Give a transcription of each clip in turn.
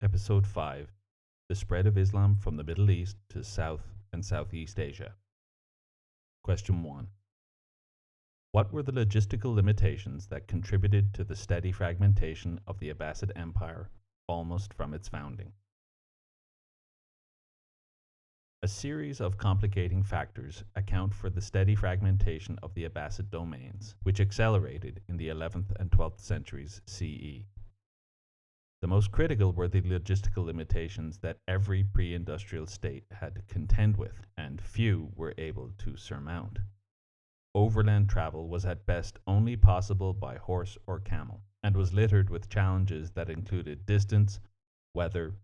Episode 5: The Spread of Islam from the Middle East to South and Southeast Asia. Question 1. What were the logistical limitations that contributed to the steady fragmentation of the Abbasid Empire almost from its founding? A series of complicating factors account for the steady fragmentation of the Abbasid domains, which accelerated in the 11th and 12th centuries CE. The most critical were the logistical limitations that every pre-industrial state had to contend with, and few were able to surmount. Overland travel was at best only possible by horse or camel, and was littered with challenges that included distance, weather,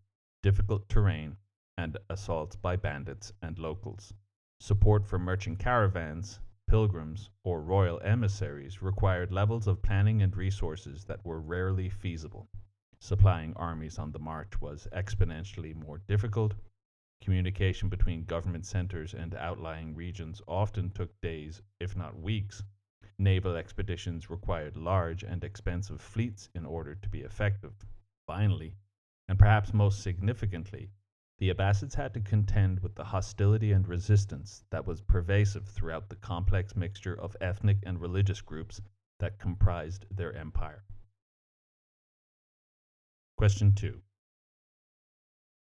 difficult terrain, and assaults by bandits and locals. Support for merchant caravans, pilgrims, or royal emissaries required levels of planning and resources that were rarely feasible. Supplying armies on the march was exponentially more difficult. Communication between government centers and outlying regions often took days, if not weeks. Naval expeditions required large and expensive fleets in order to be effective. Finally, and perhaps most significantly, the Abbasids had to contend with the hostility and resistance that was pervasive throughout the complex mixture of ethnic and religious groups that comprised their empire. Question 2.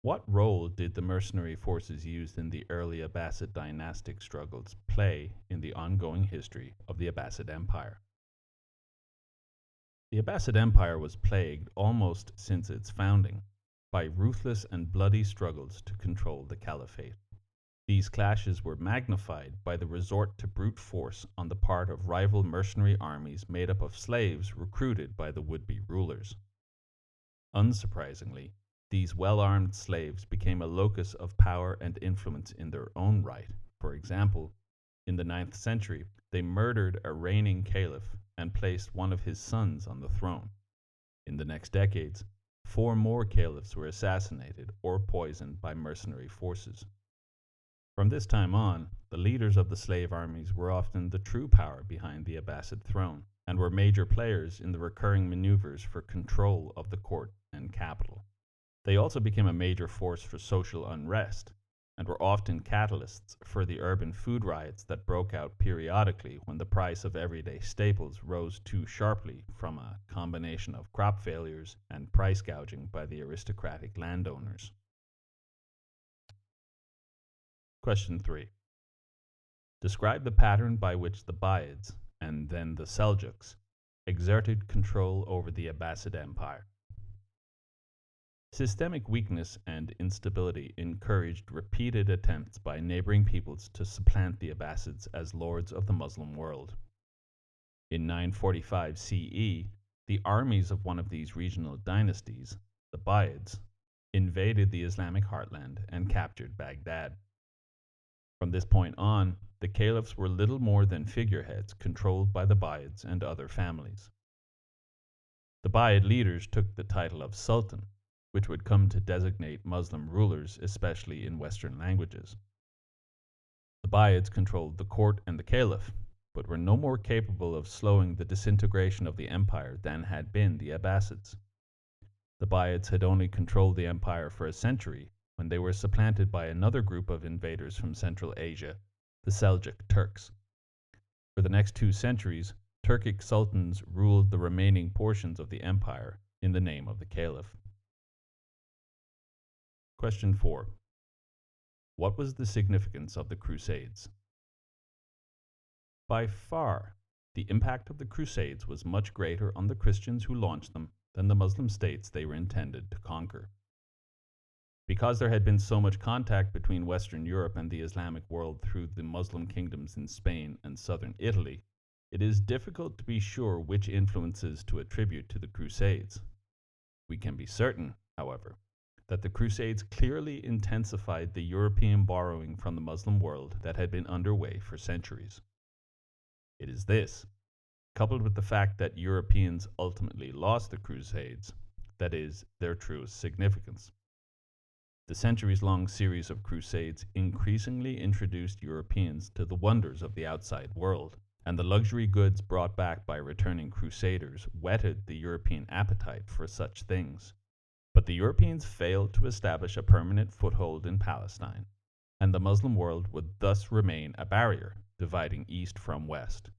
What role did the mercenary forces used in the early Abbasid dynastic struggles play in the ongoing history of the Abbasid Empire? The Abbasid Empire was plagued almost since its founding by ruthless and bloody struggles to control the caliphate. These clashes were magnified by the resort to brute force on the part of rival mercenary armies made up of slaves recruited by the would-be rulers. Unsurprisingly, these well-armed slaves became a locus of power and influence in their own right. For example, in the 9th century, they murdered a reigning caliph and placed one of his sons on the throne. In the next decades, 4 more caliphs were assassinated or poisoned by mercenary forces. From this time on, the leaders of the slave armies were often the true power behind the Abbasid throne, and were major players in the recurring maneuvers for control of the court and capital. They also became a major force for social unrest, and were often catalysts for the urban food riots that broke out periodically when the price of everyday staples rose too sharply from a combination of crop failures and price gouging by the aristocratic landowners. Question 3. Describe the pattern by which the Buyids, and then the Seljuks, exerted control over the Abbasid Empire. Systemic weakness and instability encouraged repeated attempts by neighboring peoples to supplant the Abbasids as lords of the Muslim world. In 945 CE, the armies of one of these regional dynasties, the Buyids, invaded the Islamic heartland and captured Baghdad. From this point on, the caliphs were little more than figureheads controlled by the Buyids and other families. The Buyid leaders took the title of Sultan, which would come to designate Muslim rulers, especially in Western languages. The Buyids controlled the court and the caliph, but were no more capable of slowing the disintegration of the empire than had been the Abbasids. The Buyids had only controlled the empire for a century when they were supplanted by another group of invaders from Central Asia, the Seljuk Turks. For the next 2 centuries, Turkic sultans ruled the remaining portions of the empire in the name of the caliph. Question 4. What was the significance of the Crusades? By far, the impact of the Crusades was much greater on the Christians who launched them than the Muslim states they were intended to conquer. Because there had been so much contact between Western Europe and the Islamic world through the Muslim kingdoms in Spain and southern Italy, it is difficult to be sure which influences to attribute to the Crusades. We can be certain, however, that the Crusades clearly intensified the European borrowing from the Muslim world that had been underway for centuries. It is this, coupled with the fact that Europeans ultimately lost the Crusades, that is their truest significance. The centuries-long series of crusades increasingly introduced Europeans to the wonders of the outside world, and the luxury goods brought back by returning crusaders whetted the European appetite for such things. But the Europeans failed to establish a permanent foothold in Palestine, and the Muslim world would thus remain a barrier dividing East from West.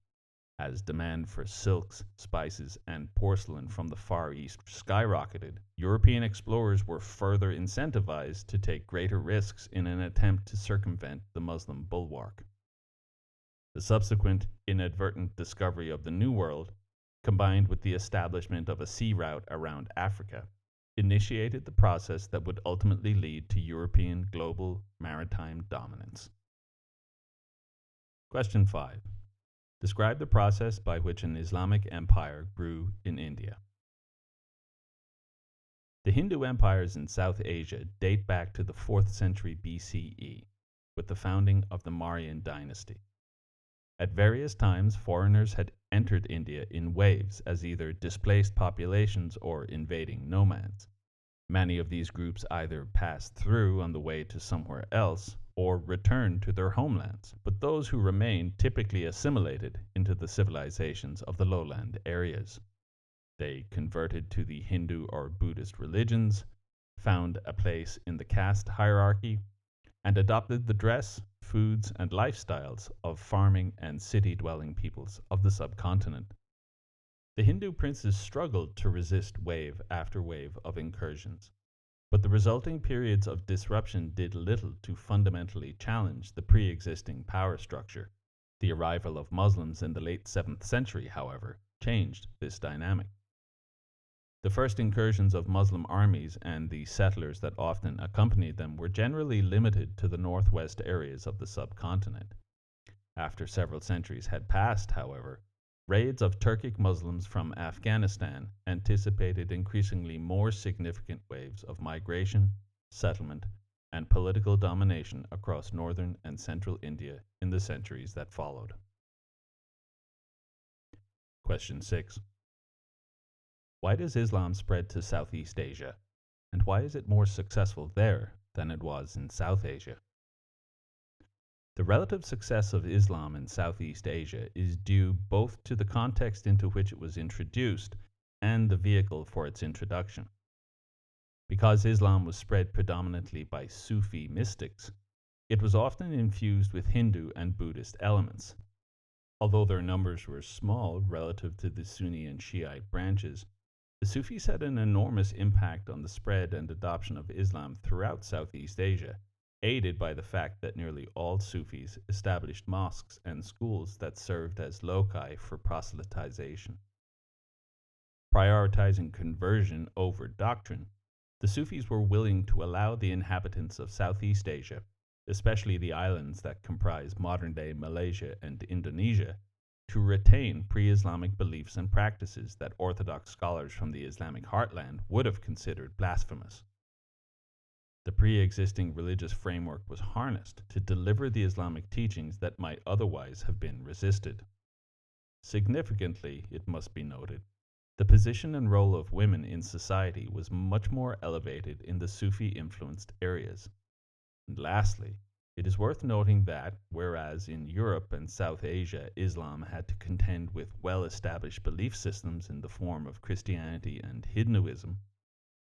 As demand for silks, spices, and porcelain from the Far East skyrocketed, European explorers were further incentivized to take greater risks in an attempt to circumvent the Muslim bulwark. The subsequent inadvertent discovery of the New World, combined with the establishment of a sea route around Africa, initiated the process that would ultimately lead to European global maritime dominance. Question 5. Describe the process by which an Islamic empire grew in India. The Hindu empires in South Asia date back to the 4th century BCE, with the founding of the Mauryan dynasty. At various times, foreigners had entered India in waves as either displaced populations or invading nomads. Many of these groups either passed through on the way to somewhere else or returned to their homelands, but those who remained typically assimilated into the civilizations of the lowland areas. They converted to the Hindu or Buddhist religions, found a place in the caste hierarchy, and adopted the dress, foods, and lifestyles of farming and city-dwelling peoples of the subcontinent. The Hindu princes struggled to resist wave after wave of incursions, but the resulting periods of disruption did little to fundamentally challenge the pre-existing power structure. The arrival of Muslims in the late 7th century, however, changed this dynamic. The first incursions of Muslim armies and the settlers that often accompanied them were generally limited to the northwest areas of the subcontinent. After several centuries had passed, however, raids of Turkic Muslims from Afghanistan anticipated increasingly more significant waves of migration, settlement, and political domination across northern and central India in the centuries that followed. Question 6. Why does Islam spread to Southeast Asia, and why is it more successful there than it was in South Asia? The relative success of Islam in Southeast Asia is due both to the context into which it was introduced and the vehicle for its introduction. Because Islam was spread predominantly by Sufi mystics, it was often infused with Hindu and Buddhist elements. Although their numbers were small relative to the Sunni and Shiite branches, the Sufis had an enormous impact on the spread and adoption of Islam throughout Southeast Asia, aided by the fact that nearly all Sufis established mosques and schools that served as loci for proselytization. Prioritizing conversion over doctrine, the Sufis were willing to allow the inhabitants of Southeast Asia, especially the islands that comprise modern-day Malaysia and Indonesia, to retain pre-Islamic beliefs and practices that Orthodox scholars from the Islamic heartland would have considered blasphemous. The pre-existing religious framework was harnessed to deliver the Islamic teachings that might otherwise have been resisted. Significantly, it must be noted, the position and role of women in society was much more elevated in the Sufi-influenced areas. And lastly, it is worth noting that, whereas in Europe and South Asia Islam had to contend with well-established belief systems in the form of Christianity and Hinduism,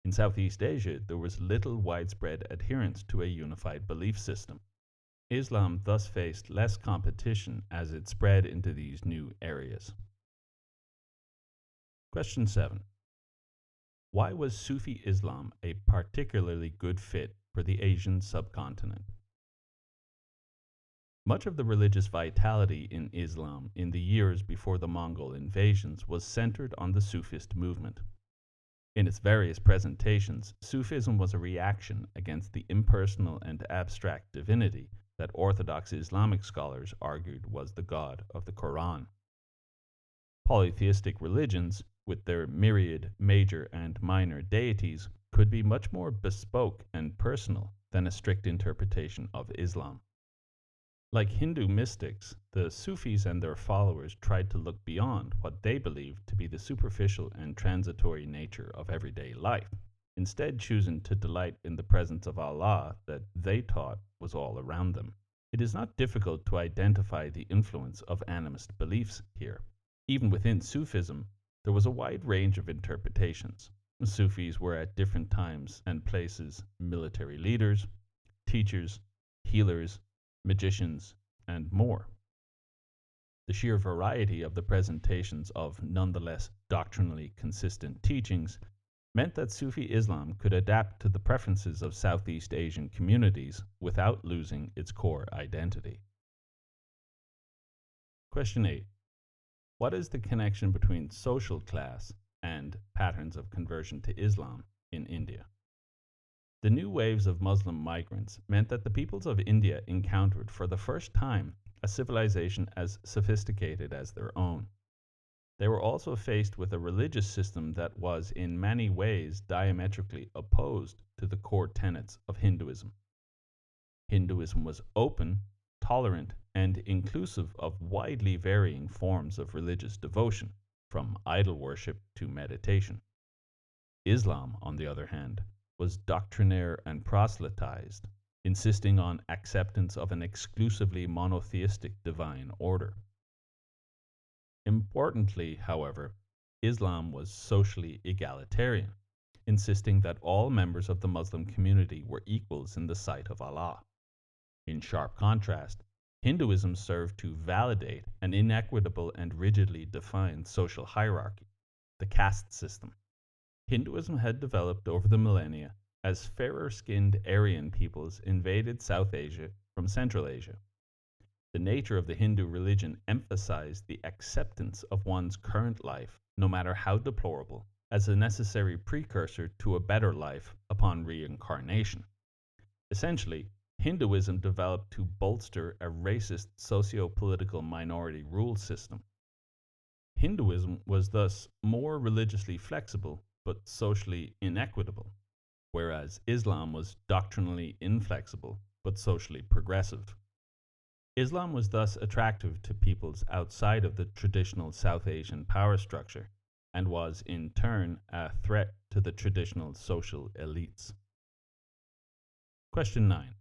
in Southeast Asia there was little widespread adherence to a unified belief system. Islam thus faced less competition as it spread into these new areas. Question 7. Why was Sufi Islam a particularly good fit for the Asian subcontinent? Much of the religious vitality in Islam in the years before the Mongol invasions was centered on the Sufist movement. In its various presentations, Sufism was a reaction against the impersonal and abstract divinity that Orthodox Islamic scholars argued was the God of the Quran. Polytheistic religions, with their myriad major and minor deities, could be much more bespoke and personal than a strict interpretation of Islam. Like Hindu mystics, the Sufis and their followers tried to look beyond what they believed to be the superficial and transitory nature of everyday life, instead choosing to delight in the presence of Allah that they taught was all around them. It is not difficult to identify the influence of animist beliefs here. Even within Sufism, there was a wide range of interpretations. Sufis were at different times and places military leaders, teachers, healers, magicians, and more. The sheer variety of the presentations of nonetheless doctrinally consistent teachings meant that Sufi Islam could adapt to the preferences of Southeast Asian communities without losing its core identity. Question 8. What is the connection between social class and patterns of conversion to Islam in India? The new waves of Muslim migrants meant that the peoples of India encountered for the first time a civilization as sophisticated as their own. They were also faced with a religious system that was in many ways diametrically opposed to the core tenets of Hinduism. Hinduism was open, tolerant, and inclusive of widely varying forms of religious devotion, from idol worship to meditation. Islam, on the other hand, was doctrinaire and proselytized, insisting on acceptance of an exclusively monotheistic divine order. Importantly, however, Islam was socially egalitarian, insisting that all members of the Muslim community were equals in the sight of Allah. In sharp contrast, Hinduism served to validate an inequitable and rigidly defined social hierarchy, the caste system. Hinduism had developed over the millennia as fairer-skinned Aryan peoples invaded South Asia from Central Asia. The nature of the Hindu religion emphasized the acceptance of one's current life, no matter how deplorable, as a necessary precursor to a better life upon reincarnation. Essentially, Hinduism developed to bolster a racist socio-political minority rule system. Hinduism was thus more religiously flexible but socially inequitable, whereas Islam was doctrinally inflexible but socially progressive. Islam was thus attractive to peoples outside of the traditional South Asian power structure and was, in turn, a threat to the traditional social elites. Question 9.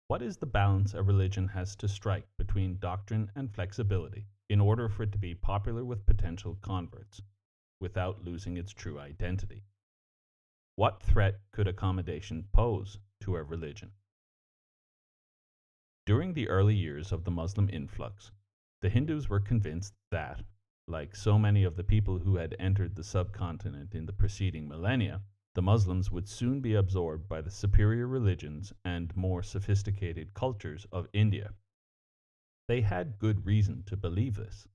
What is the balance a religion has to strike between doctrine and flexibility in order for it to be popular with potential converts, without losing its true identity? What threat could accommodation pose to a religion? During the early years of the Muslim influx, the Hindus were convinced that, like so many of the people who had entered the subcontinent in the preceding millennia, the Muslims would soon be absorbed by the superior religions and more sophisticated cultures of India. They had good reason to believe this.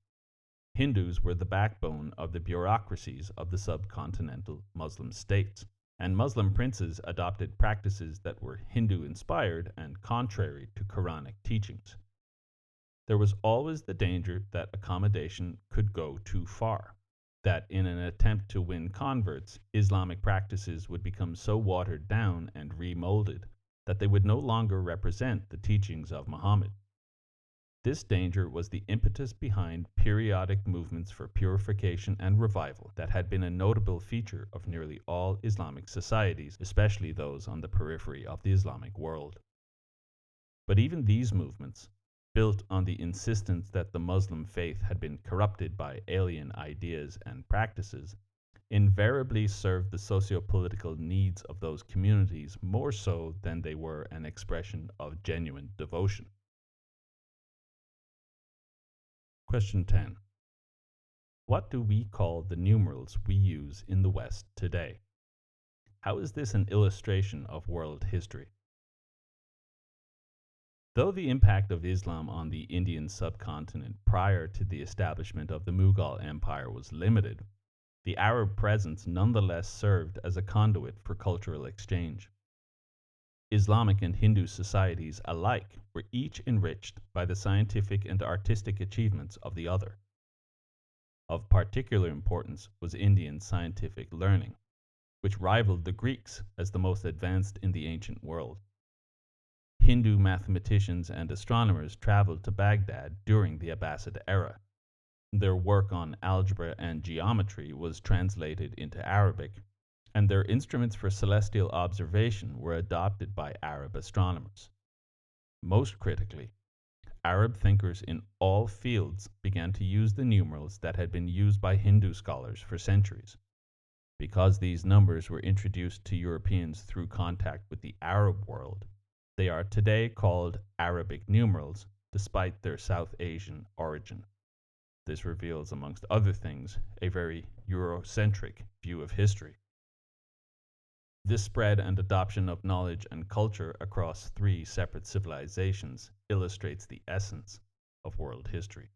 Hindus were the backbone of the bureaucracies of the subcontinental Muslim states, and Muslim princes adopted practices that were Hindu-inspired and contrary to Quranic teachings. There was always the danger that accommodation could go too far, that in an attempt to win converts, Islamic practices would become so watered down and remolded that they would no longer represent the teachings of Muhammad. This danger was the impetus behind periodic movements for purification and revival that had been a notable feature of nearly all Islamic societies, especially those on the periphery of the Islamic world. But even these movements, built on the insistence that the Muslim faith had been corrupted by alien ideas and practices, invariably served the socio-political needs of those communities more so than they were an expression of genuine devotion. Question 10. What do we call the numerals we use in the West today? How is this an illustration of world history? Though the impact of Islam on the Indian subcontinent prior to the establishment of the Mughal Empire was limited, the Arab presence nonetheless served as a conduit for cultural exchange. Islamic and Hindu societies alike were each enriched by the scientific and artistic achievements of the other. Of particular importance was Indian scientific learning, which rivaled the Greeks as the most advanced in the ancient world. Hindu mathematicians and astronomers traveled to Baghdad during the Abbasid era. Their work on algebra and geometry was translated into Arabic, and their instruments for celestial observation were adopted by Arab astronomers. Most critically, Arab thinkers in all fields began to use the numerals that had been used by Hindu scholars for centuries. Because these numbers were introduced to Europeans through contact with the Arab world, they are today called Arabic numerals, despite their South Asian origin. This reveals, amongst other things, a very Eurocentric view of history. This spread and adoption of knowledge and culture across three separate civilizations illustrates the essence of world history.